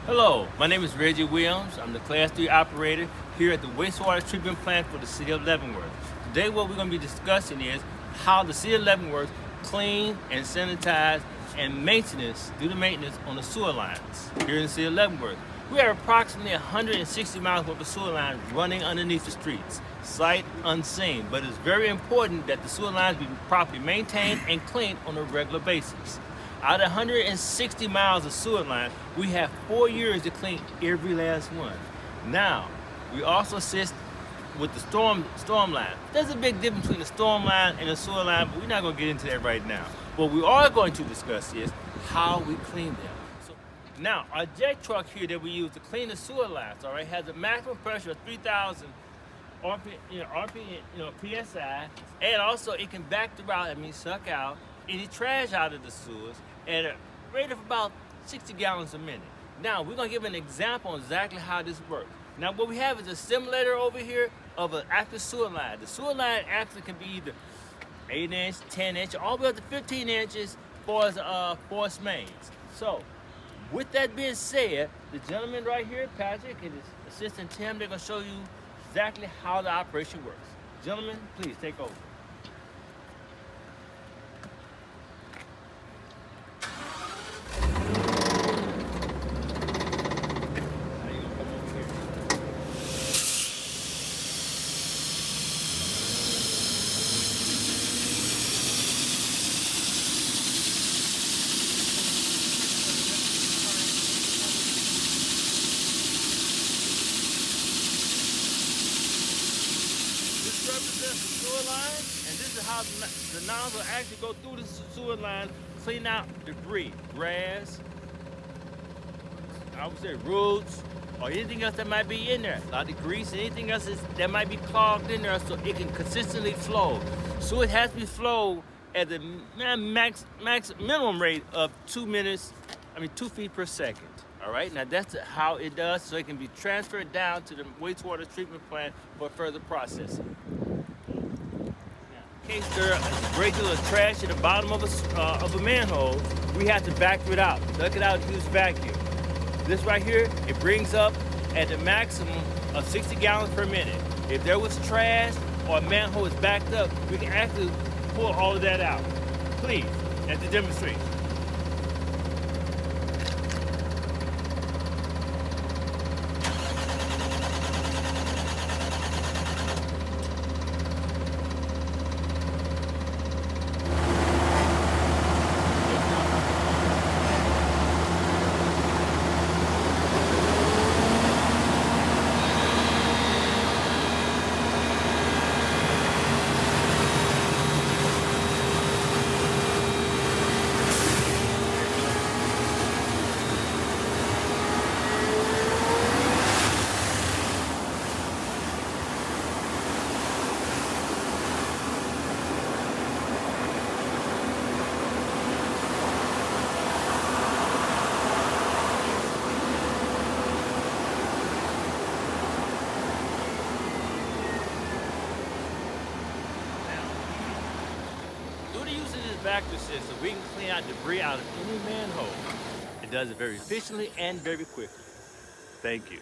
Hello, my name is Reggie Williams. I'm the Class 3 operator here at the wastewater treatment plant for the City of Leavenworth. Today what we're going to be discussing is how the City of Leavenworth clean and sanitize and do the maintenance on the sewer lines here in the City of Leavenworth. We have approximately 160 miles worth of sewer lines running underneath the streets, sight unseen, but it's very important that the sewer lines be properly maintained and cleaned on a regular basis. Out of 160 miles of sewer line, we have 4 years to clean every last one. Now, we also assist with the storm line. There's a big difference between the storm line and the sewer line, but we're not going to get into that right now. What we are going to discuss is how we clean them. So, now, our jet truck here that we use to clean the sewer lines, all right, has a maximum pressure of 3,000 PSI, and also it can back the route, that means suck out any trash out of the sewers at a rate of about 60 gallons a minute. Now, we're going to give an example on exactly how this works. Now, what we have is a simulator over here of an active sewer line. The sewer line actually can be either 8-inch, 10-inch, all the way up to 15 inches for force mains. So, with that being said, the gentleman right here, Patrick, and his assistant Tim, they're going to show you exactly how the operation works. Gentlemen, please take over. Represents the sewer line, and this is how the nozzle actually go through the sewer line, clean out debris, grass, I would say roots, or anything else that might be in there. A lot of grease, anything else that might be clogged in there, so it can consistently flow. So it has to be flowed at the minimum rate of 2 feet per second. All right, now that's how it does, so it can be transferred down to the wastewater treatment plant for further processing. In case there is regular trash at the bottom of a manhole, we have to vacuum it out, suck it out and use vacuum. This right here, it brings up at the maximum of 60 gallons per minute. If there was trash or a manhole is backed up, we can actually pull all of that out. Please, at the demonstration. Using this vacuum system, we can clean out debris out of any manhole. It does it very efficiently and very quickly. Thank you.